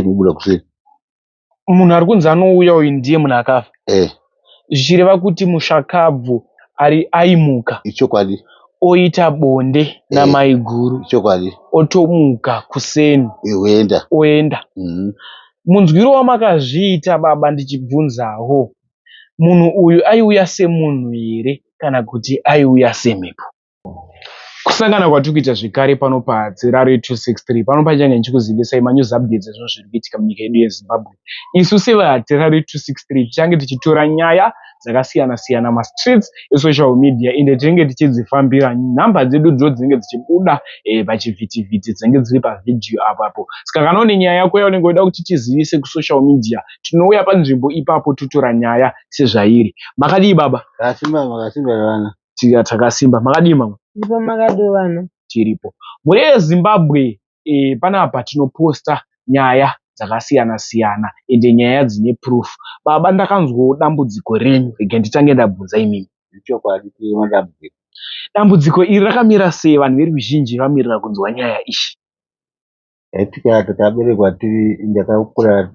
inobuda kuseri. Munhu ari kunzi anouya uyu ndiye munhu akafa. Zvichireva kuti mushakabvu aimuka. Ichokwadi. Oita bonde namai guru. Ichokwadi. Otomuka kuseni. Oenda. Munzwiro wamakazviita baba ndichibvunzawo. Munhu uyu aiuya semunhu here kana kuti aiuya semhepo? Kusangana kwatiri kuita zvekare pano paTerare 263 pano pachange ndichikuzivisai manews updates ezvinhu zviri kuitika munyika yedu yeZimbabwe. Isu sevaTerare 263 tichange tichitora nyaya dzakasiyana siyana mastreets esocial media ende tinenge tichidzifambira. Nhamba dzedu dzo dzinenge dzichibuda pachivhitivhiti dzinenge dziri pavidhiyo apapo. Saka kana une nyaya yako yaunenge uda kuti tizivise kusocial media, tinouya panzvimbo ipapo totora nyaya sezvairi. Makadii baba? Makasimba. Takasimba. Makadii mama? Ndipo makadovana. Tiripo. Muri yeZimbabwe panapa tinoposta nyaya dzakasiyana siyana ende nyaya dzine proof. Baba ndakanzwawo dambudziko renyu, rege nditange ndabvunza imimi. Ichokwadi madambudziko. Dambudziko iri rakamira sei? Vanhu veruzhinji vamirira kunzwa nyaya ishi. Takaberekwa ndakakura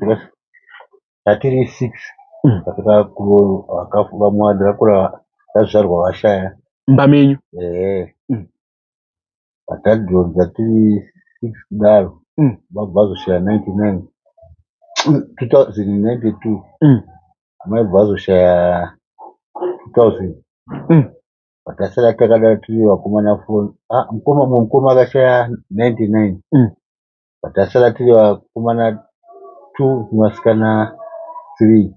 tiri 6. Vamwe ndakakura tazvarwa vashaya. Mbamenyu. Patadhonza tiri 6 kudaro. Vabvazoshaya 2092. Amai bvazoshaya 2000. Patasara takadaro tiri vakomana 4. Mukoma akashaya 99. Patasara tiri vakomana 2 nevasikana 3.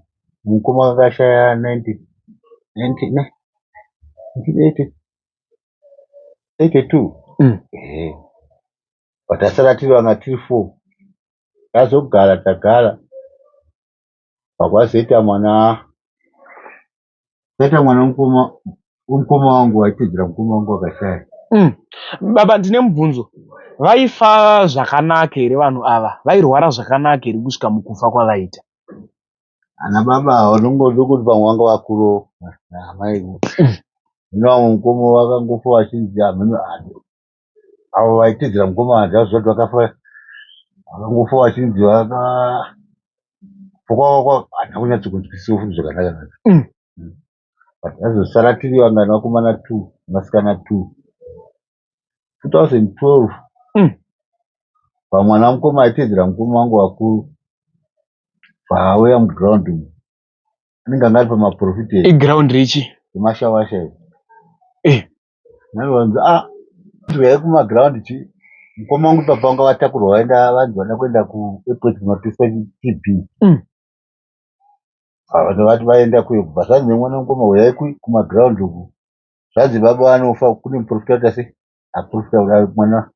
Mukoma akashaya 82. Patasara tiri vanga tiri 4. Tazogara tagara. Pakwazoita mwana mukoma wangu waitedzera mukoma wangu akashaya. Baba ndine mubvunzo. Vaifa zvakanaka here vanhu ava? Vairwara zvakanaka here kusvika mukufa kwavaita? Ana baba vanongode kuti vamwe vanga vakuru amai. Hino vamwe mukoma vakangofa vachinzi avo vaitedzera mukoma vandazvoti vakafa vakangofa vachinzi hana kunyatsokunzwisisa futi zvakanaka. Patazosara tiri vangana vakomana 2 vasikana 2. 2012 pamwana mukoma aitedzera mukoma wangu wakuru paauya muground anenge anga ari pamaprofita iground richi emashawasha naivanzi uyai kumaground chi mukoma wangu papa vanga vatakurwa vaenda vanzi vada kuenda kuairport kunotiswa TB. Vati vaenda kuyo kubva zvanzi nemwana mukoma uyai kumaground uku zvanzi baba vanofa kune muprofita wata sei aprofita kudai mwana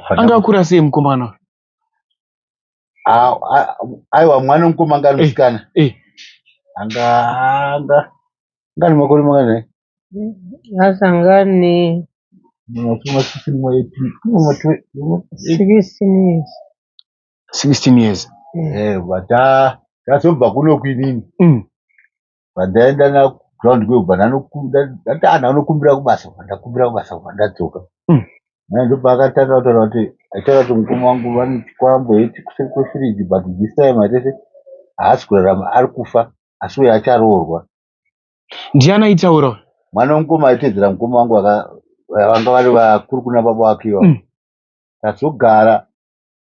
angakura sei mukomana? Aiwa mwana mukoma anga ari musikana anga ngani makore mangana Asangane 16 years. But tazobva kuno kwinini pandaenda naground kwebva ndati anhu anokumbira kubasa ndakumbira kubasa ndadzoka. Ndobva akatanga kutaura kuti aitaura kuti mukoma wangu vane chikwambo heti kuseri kwefiriji but this time atese haasi kurarama ari kufa asi uye acharoorwa. Ndiani aitaura? Mwana womukoma aitedzera mukoma wangu vanga vari vakuru kuna baba wake iva. Tazogara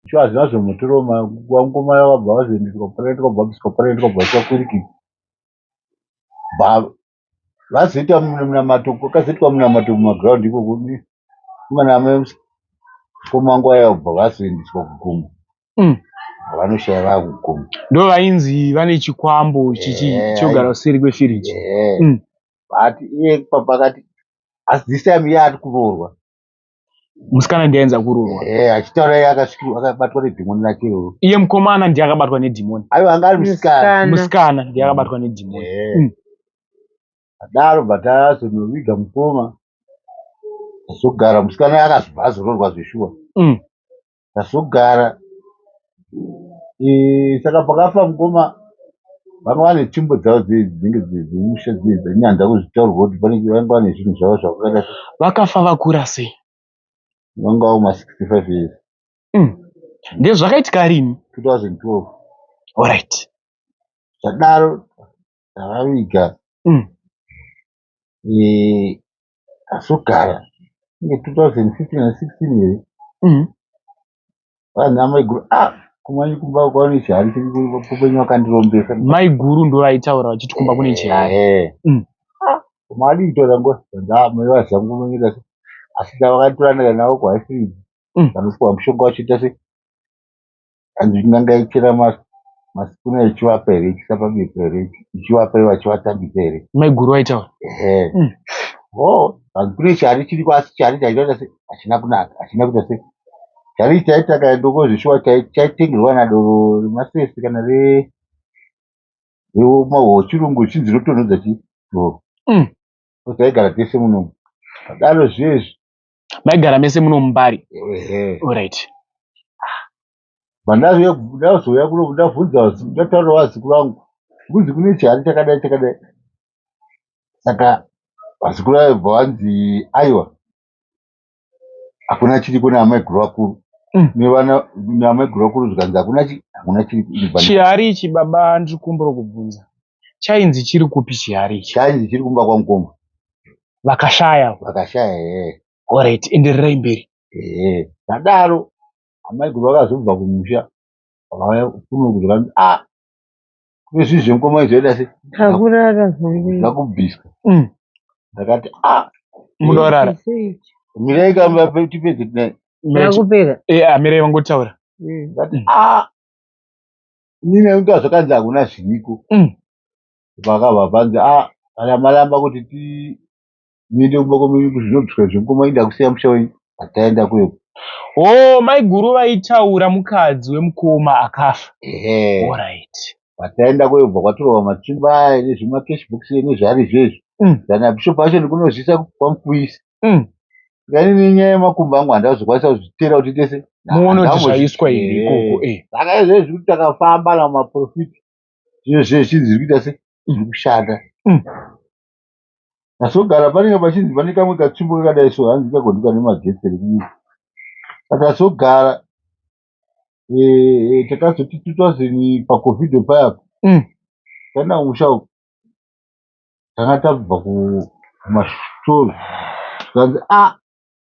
shuwa hazvina zvomutoroma wamukoma vabva vazoendeswa paraitikabva vachivakwirikidza vazoita munamato kwakazoitwa munamato mumaground ikoko umana mukoma wangu aya kubva vazoendeswa kugomo vanoshaya vava kugomo ndo vainzi vane chikwambo chogara kuseri kwefiriji. But iye papa akati asi this time iye ati kuroorwa. Musikana ndiye ainza kuroorwa. Achitaura iye akabatwa nedhimoni rake iroro. Iye mukomana ndiye akabatwa nedhimoni. Aiwa anga ari musikana. Musikana ndiye akabatwa nedhimoni. Adaro batazonoviga mukoma. Tazogara musikana akazobva azoroorwa zveshuwa. Tazogara saka pakafa mukoma vanga vane tsvimbo dzavo dzinenge dzemusha dzenyanza kuzvitaurwa kuti vanga vane zvinhu zvavo zvakada. Vakafa vakura sei? Vanga vama 65 years. Ndezvakaitika rini? 2012. Alright. Zvadaro takaviga tasogara 2015 na 16 here. Vanhu amaiguru kumanyi kumba kwaune chihari chirikupenya wakandirombesa. Maiguru ndo vaitaura vachiti kumba kune chihari. Mari kutora ngo mevazangu monyera se asi tavakatorana navo kuhaifrid vanopiwa mushonga wachiita se hanzi nganga ichera masikuna ichivapa here ichisa pabiko here ichivapa vachivatambisa here. Maiguru vaitaura hanzi kune chihari chiriko asi chihari chaitoita se hachina kunaka hachina kuita se chihari chaita kaendokozvishuwa chaitengerwa nadoro remasesi kana remahoo chirungu chinzi rotonhodza chii taigara tese munomu adaro zvezvi maigara mese muno mubari. Alright. ndazouya kuno ndabvunza ndataura vazukuru vangu kunzi kune chihari chakadai chakadai saka vazukuru vaibva vanzi aiwa hakuna chiriko neamaiguru vakuru neamaiguru vakuru zvikanzi hakuna chihari ichi baba ndiri kumbura kubvunza chainzi chiri kupi chihari ichi? Chainzi chiri kumba kwamukoma. Vakashaya. Alright, endererai mberi. Zvadaro amaiguru vakazobva kumusha vakauno kuzvika kune zvinhu zvemukoma izvoita se ndakubviswa ndakati munorara mirai kamba tipedze tinai mirai vangotaura ndati nine unga zvakanzi hakuna zviriko vakabva panzi kana maramba kuti tiende kumba kwemenyu kuzvinobviswa zvemukoma inda kusiya musha wenyu hataenda kweko. Maiguru vaitaura mukadzi wemukoma akafa. Alright. Vataenda kwebva kwatorwa matrimba nezvimakeshibokisi nezvari zvezvi kana bishop acho ndikunozvisa kwamupuyisi ngani nyaya yemakumbo angu handazokwanisa kuzvitera kuti tese muone kuti zvaiswa here ikoko. Saka izvezvi kuti takafamba namaprofiti zvino zvezvi zviri kuita se zviri kushanda. Tasogara panenge pachinzi pane kamwe katsvimbo kakadai so hanzi kagoneka nemagetsi rekudii tasogara takazoti 2000 pacovid payapa tana musha uku tanga tabva kumashoro tikanzi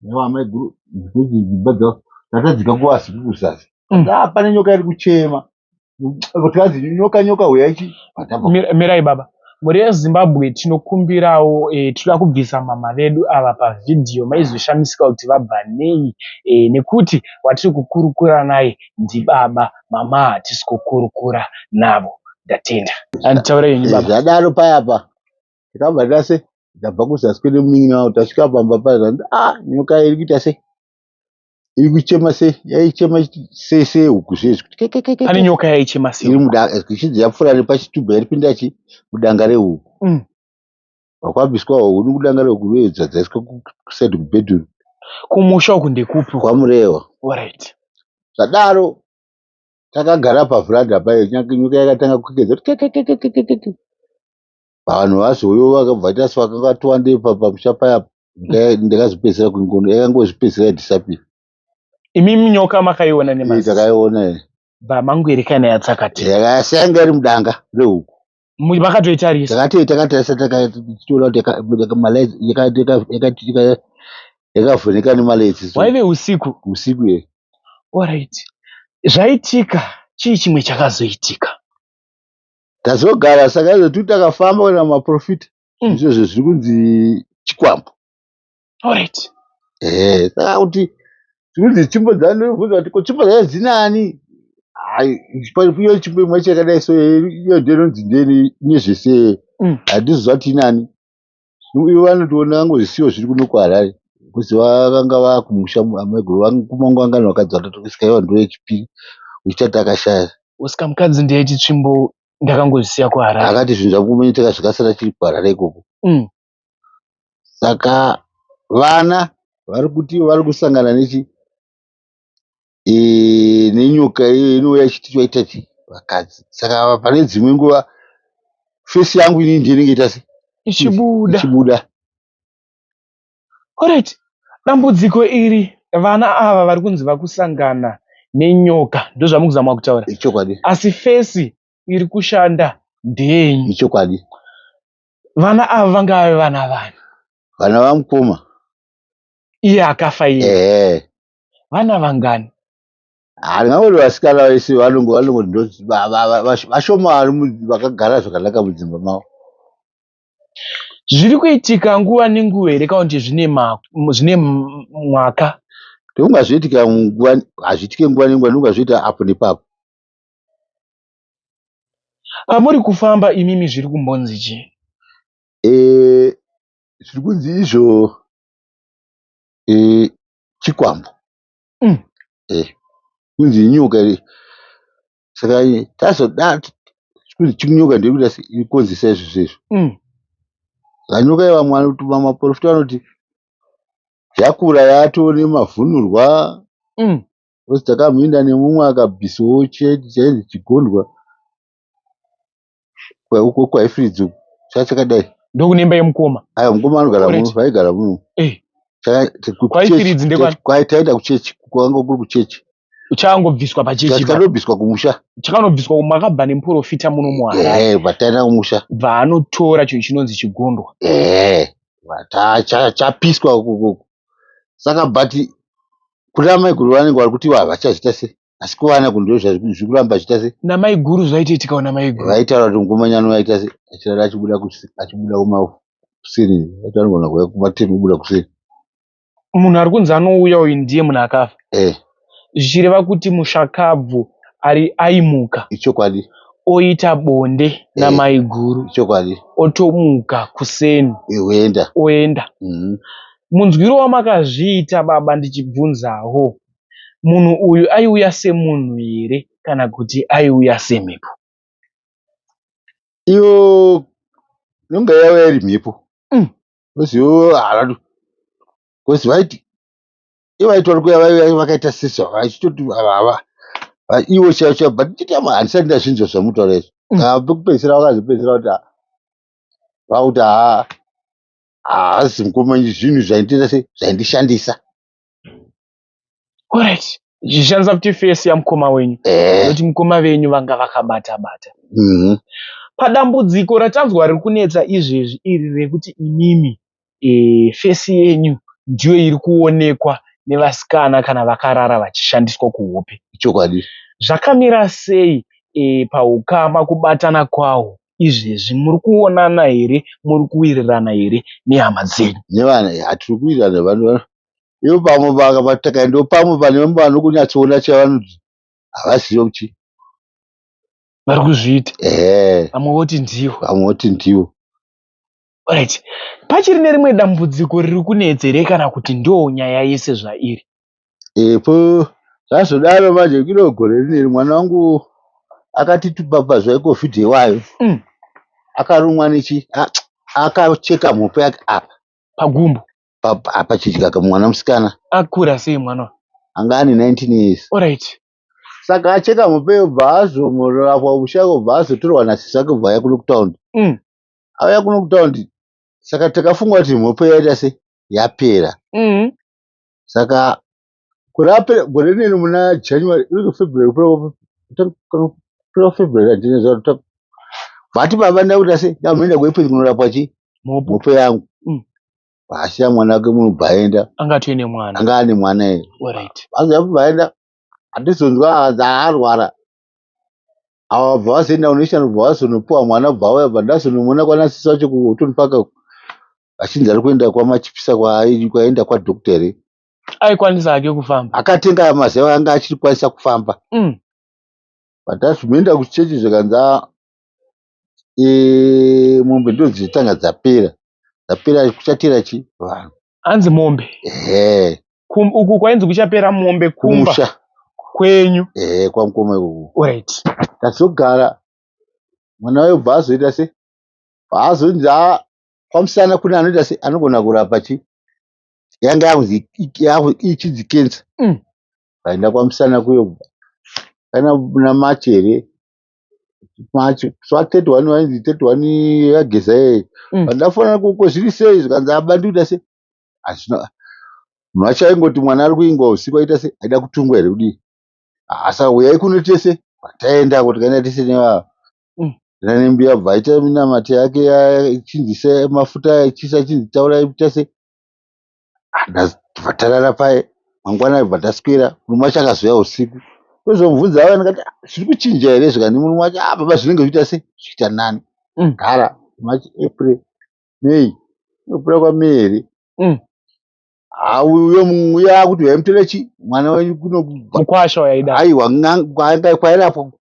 neva maiguru kuti dzimba dzavo tatadzika kuvasiku kuzazi pane nyoka iri kuchema tikanzi nyoka huyaichi mirai baba muri yezimbabwe tinokumbirawo tinoda kubvisa mama vedu ava pavhidhiyo maizoshamisika kuti vabva nei nekuti watiri kukurukura naye ndibaba mama hatisi kukurukura navo ndatenda anditaura yenyu baba. Zvadaro payapa tikabva tase ndabva kuzasi kwene munin'ina wavo tasvika pamba paya nyoka iri kuita se iri kuchema se yaichema sehuku zvezvi pane nyoka yaichema ichidzi yapfuura nepachitubha yaripinda chi mudanga rehuku wakwabviswa huku nikudanga rehuku dzadzaiswa kusaidi kubhedhuru kumusha uku ndekupi kwamurehwa. Alright. Zvadaro takagara pavhuranda payo nyoka yakatanga kukwekeza vanhu vazoyo vakabva tasi vakanga towandei pamusha payapa ndakazopedzera kungono yakangozvipedzera yadhisapia. Imi nyoka makaiona nemaziso? Takaiona mangu erekana yatsakati yakasanga iri mudanga rehuku vakatoitarisa takatarisa tichiona kuti yakavhunika nemaletsi waive usiku Alright. Zvaitika chii chimwe chakazoitika? Tazogara saka izoti takafamba kuna maprofita izvozvo zviri kunzi chikwambo. Alright. Saka kuti zvinonzi tsvimbo dzanobvunza kuti ko tsvimbo dzayo dzinani iyo tsvimbo imwe chakadai so iyo ndenonzi ndeni nezvese handizozva kuti inani ivo vanotoona angozvisiwo zviri kuno kuharare kuzi vakanga vakumusha amaiguru kumangu angani vakadzara tokusikayiwa ndo yechipiri uchitati akashaya usika mukadzi ndeiti tsvimbo ndakangozvisiya kuharare akati zvinhu zvakumeniteka zvikasara chiri kuharare ikoko. Saka vana vari kuti vari kusangana nechi nenyoka iyo inouya ichiti choita chi vakadzi saka pane dzimwe nguva fesi yangu ini ndinenge ita se ichibuda. Alright. Dambudziko iri vana ava vari kunzi vakusangana nenyoka ndozvamukuzama kutaura. Ichokwadi. Asi fesi iri kushanda ndeyenyu. Ichokwadi. Vana ava vangave vana vani? Vana vamukoma. Iye akafa iye. Vana vangani? Ngavori vasikana vese vashoma vakagara zvakanaka mudzimba mavo. Zviri kuitika nguva nenguva here kana kuti zvine mwaka? Ndongazviitika nguva, hazviitike nguva nenguva, ndongazviita apo nepapo. Muri kufamba imimi zviri kumbonzi chii? Zviri kunzi izvo chikwambo. Kunzi nyoka. Saka tazoda kunzi chinyoka ndekuda irikonzesa izvo zvezvo. Nyoka ivamwe maprofita vanoti yakura yato nemavhunurwa. Rozi takamhinda nemumwe akabvisawo chainzi chigondwa uko kwaifridzo chachakadai. Ndokunemba yemukoma. Mukoma anogara muno, vaigara muno. Kwaifridzo ndekwa taenda kuchechi, kwanga kuri kuchechi. Uchangobviswa pachechi. Chakanobviswa kumusha. Chakanobviswa makabva nemuprofita muno muHarare. Vataenda kumusha. Vaanotora chinhu chinonzi chigondwa. Chapiswa ukoko. Saka bhati kuna mai guru vanenge vari kuti vachazita sei, asi kuvana kundo zviri kuramba achita sei. Namai guru zvaitika kuna mai guru. Vaitaura kuti ngomanyano aita sei, achirara achibuda kusini, achibuda kumateni kubuda kusini. Munhu ari kunzi anouya uyu ndiye munhu akafa. Zvichireva kuti mushakabvu aimuka. Ichokwadi. Oita bonde namai guru. Ichokwadi. Otomuka kuseni. Oenda. Munzwiro wamakazviita baba ndichibvunzawo, munhu uyu aiuya semunhu here kana kuti aiuya semhepo? Iyo nonga yava iri mhepo. Ozivo haradu. Kozi vaiti ivaitora kuya vakaita sesa vachitoti ivo chaivo but nditama handisati ndazvinzwa zvamutaura izvo. Pekupedzisira vakazopedzisira kuti vakuti haazi mukoma zvinhu zvaindiita sei zvaindishandisa. Alright. Zvichishandisa kuti fesi yamukoma wenyu. Nokuti mukoma venyu vanga vakabata-bata. Padambudziko ratanzwa riri kunetsa izvezvi iri rekuti imimi fesi yenyu ndiyo iri kuonekwa nevasikana kana vakarara vachishandiswa kuhope. Ichokwadi. Zvakamira sei paukama kubatana kwawo izvezvi? Muri kuonana here? Muri kuwirirana here nehama dzenyu? Nevana hatiri kuwirirana vanhu. Ivo pamwe takaendawo pamwe pane vanokunyatsoona chavanoti havazivi kuti vari kuzviita. Vamwe voti ndivo. Vamwe voti ndivo. Alright. Pachiri nerimwe dambudziko riri kunetsa here kana kuti ndo nyaya yese zvairi? Po zvazodaro manje kino gore rineri mwana wangu akatitupa zvaikovid iwayo. Akarumwa nechi akacheka mhope yake apa pagumbo pachidya mwana musikana. Akura sei mwana? Anga ane 19 years. Alright. Saka acheka mhope yo bva azomurapwa mushango bva azotorwa nasisi wake bva aya kuno kutaundi. Auya kuno kutaundi. Saka takafunga kuti mhope yaita se yapera. Saka kurapera gore rineri muna January February February vati baba ndakuita se ndamboenda kuEpidzi kunorapwa chi mhope yangu. Vasiya mwana wake muno bhaenda. Angatoine mwana. Anga ane mwana ere. Alright. Vazoya kubhaenda handizonzwa arwara. Ava bva vazoenda kunational bva vazonopuwa mwana bva auya bva ndazonomuona kwanasisi wacho kuHoughton Park achinzi ari kuenda kwamachipisa kwaenda kwadhokutere. Aikwanisa hake kufamba. Akatenga mazeva anga achiri kwanisa kufamba. Patazvienda kuchechi zvakanzi mombe ndo dzichitanga dzapera. Dzapera kuchatera chi vanhu. Hanzi mombe. Uku kwainzi kuchapera mombe kumusha kwenyu. Kwamukoma ikoko. Alright. Tazogara mwana wayo bva azoita se azonzi kwamusana kune anoita se anogona kurapa chi yanga yanzi ichidzi kensa. Vaenda kwamusana kuyo kana namachere macho swa 31 wainzi 31 yageza yeye. Vandafonana kuko zviri sei zvikanzi abanduita se munhu wacho aingoti mwana ari kuingwa usiku aita se aida kutungwa here kudii. asa uyai kuno tese. Taenda kuti kaenda tese nevava. Nembiya bvaita minamati yake ichinzise mafuta ichisa chinzi taurai tese. Ndatarara paye mangwana bva taswera murume wacho akazoya usiku. Ndozomubvunza ava ndikati zviri kuchinja here zvikani murume wacho baba zvinenge zviita sei zviita nani. Gara March April May inopera kwaMay here. Uyo akuti waimutore chi mwana wenyu kuno mukwasha waida aiwa nganga kwairapo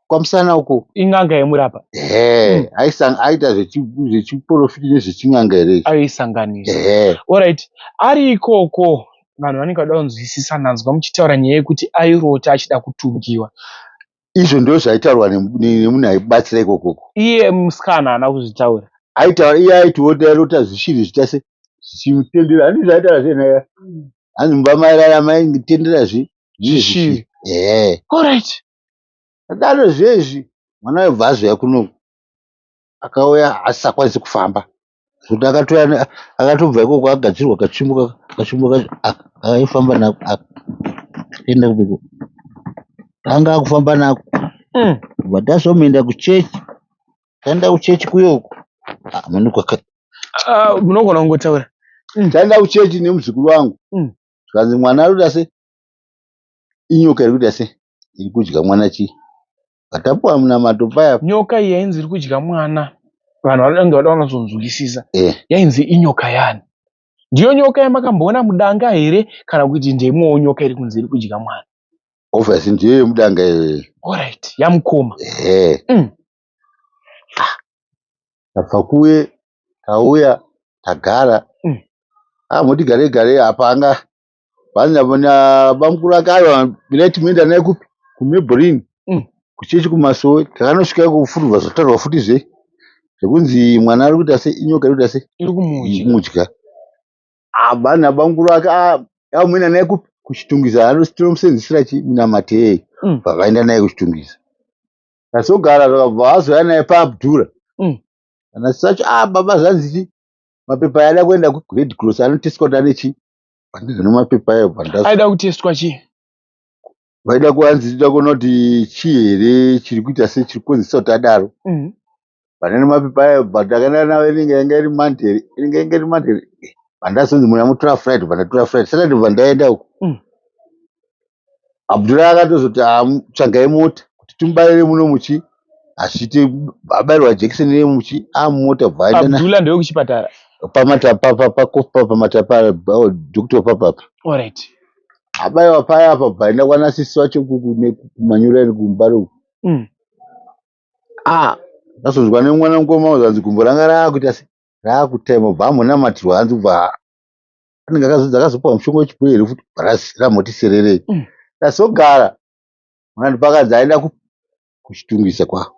kwamusana uko inganga yemurapa aita zvechiprofiti nezvechinganga here aisanganisa. Alright, ari ikoko vanhu vanenge vada kunzwisisa nanzwa muchitaura nyaya yekuti airota achida kutungiwa. Izvo ndo zvaitaurwa nemunhu aibatsira ikokoko. Iye musikana haana kuzvitaura. Aitaura iye aitiota airota zvishiri zvitase zvichimutendera. Handizvo zvaitaura zvenhaya. Hanzi mumba mairara maitenderazve zvishiri. Alright. Adaro zvezvi mwana waibva azoya kuno akauya asisakwanisi kufamba. Kuti akatobva ikoko agadzirwa kachimbo akaifamba nako akaenda kubeko. Anga akufamba nako. Vatazoenda kuchechi. Taenda kuchechi kuyoko. Munogona kungotaura. Taenda kuchechi nemuzukuru wangu. Zvikanzi mwana arikuda sei? Inyoka irikuda sei? Iri kudya mwana chii? Vatapuwa munamato paya. Nyoka iyi yainzi iri kudya mwana. Vanhu vanenge vada kunazonzwisisa. Yainzi inyoka yani. Ndiyo nyoka yamakamboona mudanga here kana kuti ndeimwewo nyoka iri kunzi iri kudya mwana? Obviously ndiyo yemudanga iyoyo. Alright, yamukoma. Tabva kuye tauya tagara. Motigare gare apa anga vanabona bamukuru akayo bila timoenda naye kupi kuMebrini kuchechi kumasowe takanosvika kufuruvha zvotaurwa futi zvekunzi mwana ari kuita sei inyoka iri kuita sei iri kumudya. Bana bamukuru ake amuenda naye kupi kuchitungisa anomusenzesera chi munamatei vavaenda naye kuchitungisa. Tasogara zvakabva azoya naye paAbdura. Kana sacho baba zvanzi chi mapepa yaada kuenda kuRed Cross anoteswa kuti ane chi pandiri nemapepa ayo aida kutestwa chi vaida kuanzi tida kuona kuti chii here chiri kuita sei chiri kukonzesa kuti adaro. Pane nemapepa ayo takaenda nawo inenge iri mandere pandazonzi munhu amutora Friday pandatora Friday saka ndibva ndaenda uko. Abdura akatozoti tsvagai mota kuti timubayire muno muchi asvite abayirwa jekiseni remuchi amumota bva aenda. Abdula ndewe kuchipatara pamatapa Dr. Papapa. Alright. Abayiwa paya apa bvaenda kwanasisi wacho kumanyura kumbaro. Ndazonzwa nemwana mukoma uzanzi gumbo ranga raakuita sei raakutema bva amunamatirwa hanzi bva anenge akazopa mushonga wechibhoyi here futi ramoti sererei. Tasogara mwana pakadzi aenda kuchitungisa kwavo.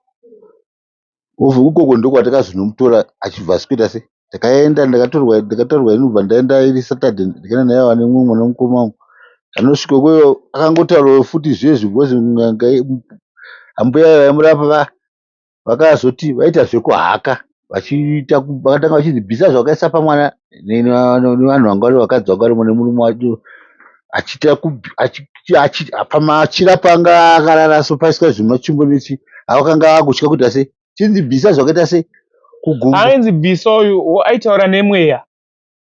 Ikoko ndokwatakazonomutora achibva sikuita sei. Takaenda ndakatorwa inobva ndaenda iri Saturday ndikaenda naye wane mumwe mwana mukoma wangu. Anosvika kweyo akangotaurawo futi zvezvi because ambuya vaimurapa vakazoti vaita zvekuhaka vakatanga vachinzi bvisa zvakaisa pamwana nevanhu vanga vari vakadzi vanga varimo nemurume wacho achirapa anga akarara so paiswa zvimachimbo nechi avakanga vagutya kuita sei chinzi bvisa zvakaita sei kugumbo. Ainzi bvisa uyu aitaura nemweya.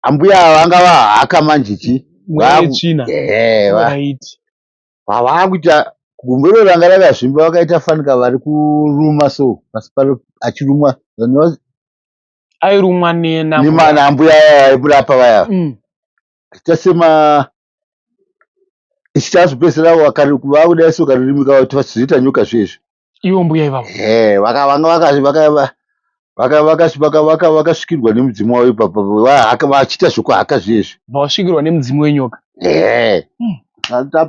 Ambuya ava vanga vahaka manjichi mwechina. Vavakuita gumbo iro ranga rakazvimba vakaita fanika vari kuruma so pasi paro achirumwa airumwa nambuya aimurapa vaya ichasema ichitazopedzisira vakuda so karurimi kuti vachizoita nyoka zvezvi ivo mbuya ivavo vakasvikirwa nemudzimu wavo ipapo vachiita zvekuhaka zvezvi vasvikirwa nemudzimu wenyoka.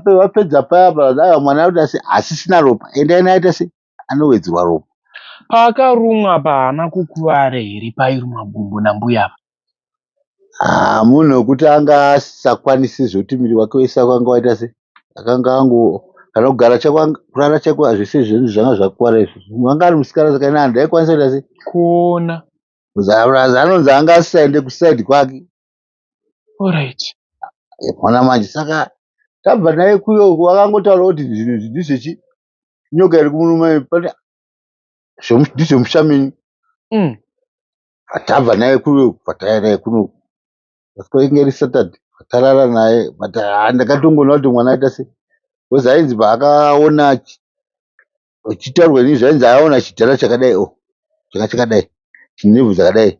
Vapedza paya mwana arikuda sei asisina ropa endai naita sei anowedzerwa ropa. Paakarumwa paana kukuvara here pairumwa gumbo nambuya ava? Munhu wekuti anga asisakwanisi zvokuti muviri wake wese wanga waita sei akanga kana kugara chako kurara chako zvese zvinhu zvanga zvakuwara izvo anga ari musikana saka ina hanhu aikwanisa kuita sei kuona anonzi anga asisaende kusaidi kwake. Alright. Mwana manje saka tabva naye kuyo vakangotaura kuti zvinhu izvi ndizvechi nyoka iri kumuruma pane ndizvemushamini. Tabva naye kuyo pataya naye kuno kwainge iri Saturday tarara naye but ndakatongoona kuti mwana aita sei because ainzi paakaona chitaurwa inini zvainzi aona chidhara chakadai changa chakadai chinevhu dzakadai.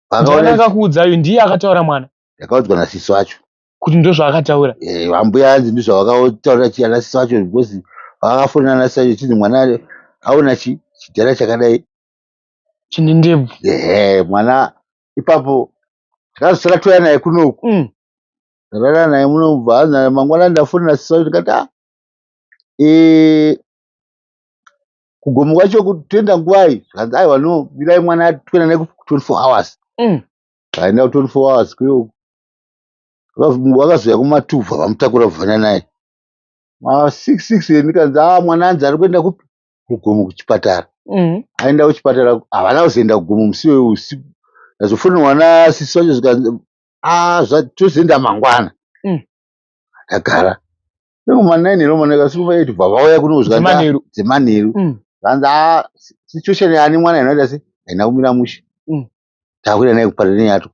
Akakuudzayo ndiye akataura mwana? Ndakaudzwa nasisi wacho kuti ndozvaakataura. Vambuya hanzi ndizvavakataura chiana sisi wacho because vakafonana nasisi wacho chinzi mwana aona chidhara chakadai chine ndebvu. Mwana ipapo takazosara toya naye kunoku tarara naye munobva hanzi mangwana ndafonera sisi wacho tikati kugomo kwacho kutoenda nguwai zvikanzi aiwa no mirai mwana toenda naye ku24 hours. Kaenda ku24 hours kuyo wakazouya kuma2 vamutakura kubvana naye ma6 ndikanzi mwana anzi ari kuenda kupi kugomo kuchipatara. Aenda kuchipatara havana kuzoenda kugomo musi weusiku azofonerwa nasisi wacho zvikanzi tozoenda mangwana. Ndagara ma9 maneka sikuma8 bva vauya kuno dzemanheru zvanzi situation yaani mwana inoita sei haina kumira mushe. Takuenda naye kuParenyato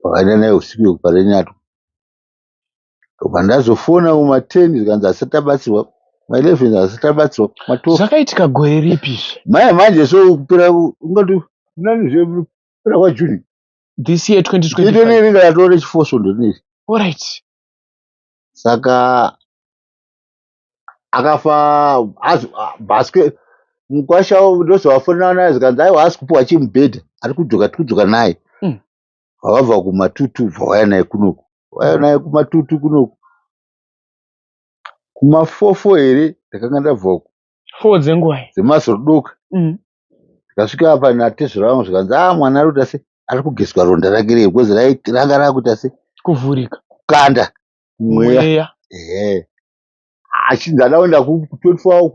vakaenda naye usiku iyo kuParenyato obva ndazofona kuma10 zvikanzi hasati abatsirwa ma11 hasati abatsirwa ma12. Zvakaitika gore ripi manje so kupera ungati nani kupera kwaJuni this year 2025 ringa ratore chifosondo nezi. Alright. Saka akafa basket mukwasha ndozovafonera naye zvikanzi aiwa asi kupiwa chimubhedha ari kudzoka naye. Vakabva kuma22 vauya naye kunoku vauya naye kuma22 kunoku kuma44 here ndakanga ndabva uku 4 dzenguva dzemazuruduka. Ndikasvika apa natezverangu zvikanzi mwana ari kuita sei ari kugeswa ronda rake rei bcause ranga rakuita sei kuvhurika kukanda mweya. Achinzi ada kuenda ku24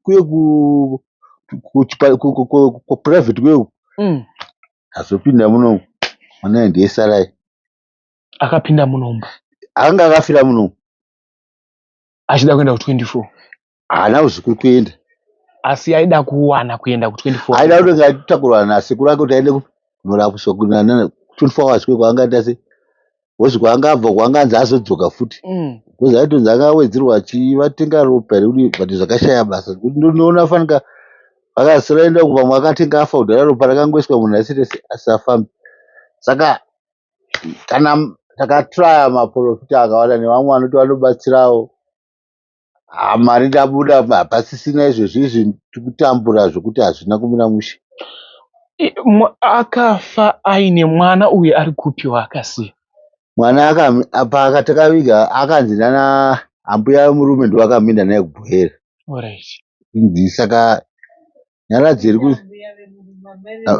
kuye kuprivate kweyo azopinda muno mwana ndiye sarai akapinda munomba anga akafira muno achida kuenda ku24 haana kuzvikuru kuenda asi aida kuwana kuenda ku24 aida kuti ngatakurwa nasekuru ake kuti aende kunorapiswa kuna 24 hours kwe kwaangaita sei wozi kwaangabva kwaanganzi azodzoka futi because aitonzi akawedzerwa achivatenga ropa rekuti but zvakashaya basa kuti ndinoona fanika vakasiraenda kubva akatenga afa kudhara ropa rakangoiswa munhu asafambi. Saka kana takatraya maprofita akawanda nevamwe vanoti vanobatsirawo mari dabuda hapasisina izvozvizvi tikutambura zvokuti hazvina kumira mushe. Akafa aine mwana uye ari kupiwa akasiya mwana pakatakaviga akanzi nana ambuya murume ndo akaminda naye kubwera. Inzi saka nyaradzi iri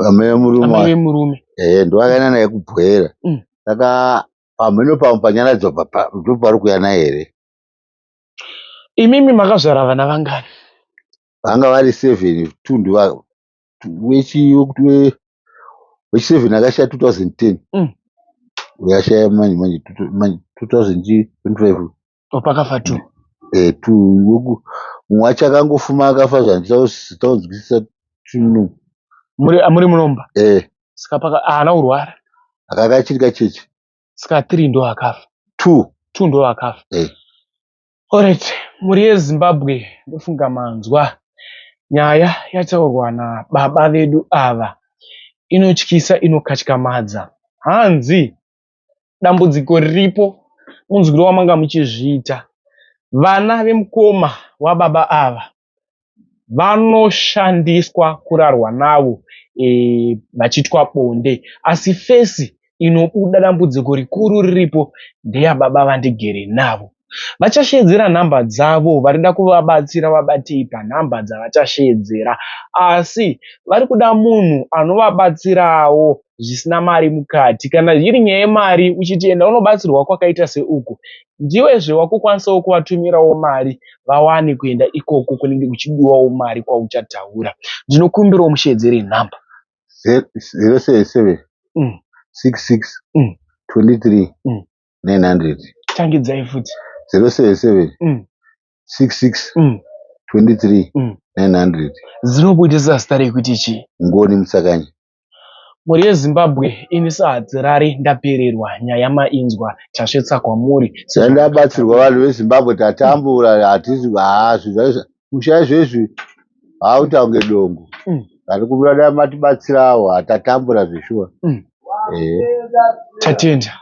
amai murume ndo akaenda naye kubwera. Saka pamheno pamwe panyaradzwa ndo pari kuya naye here. Imimi makazvara vana vangani? Vanga vari 7 tundu wechi7 akashaya 2010 uyashaya manje 2025 pakafa 2 mumwe wacho akangofuma akafa zvanditaunzwisisa tuno muri munomba saka haana urwara akakachiri kacheche saka 3 ndo akafa 2 ndo akafa. Alright, muri yeZimbabwe ndofunga manzwa nyaya yataurwa nababa vedu ava inotyisa inokatyamadza. Hanzi dambudziko riripo munzwiro wamanga muchizviita vana vemukoma wababa ava vanoshandiswa kurarwa navo vachiitwa bonde asi fesi inobuda dambudziko rikuru riripo ndeyababa vandigere navo. Vachashedzera nhamba dzavo varida kuvabatsira vabatei panhamba dzavachashedzera asi vari kuda munhu anovabatsirawo zvisina mari mukati. Kana iri nyaya yemari uchiti enda unobatsirwa kwakaita seuku ndiwezve wakukwanisawo kuvatumirawo mari vawane kuenda ikoko kunenge kuchidiwawo mari kwauchataura. Ndinokumbirawo mushedzere nhamba 077 66 23 900. Tangidzai futi. 077 66 23 900. Zinobuitisa zita rekuti chii? Ngoni Musakanyi. Mhuri yeZimbabwe ini sahadzirari ndapererwa nyaya mainzwa chasvetsa kwamuri. Ndabatsirwa vanhu veZimbabwe tatambura hatisi kushaya zvezvi hautaunge dongo. Ari kubuda matibatsirawo hatatambura zveshuwa. Tatenda.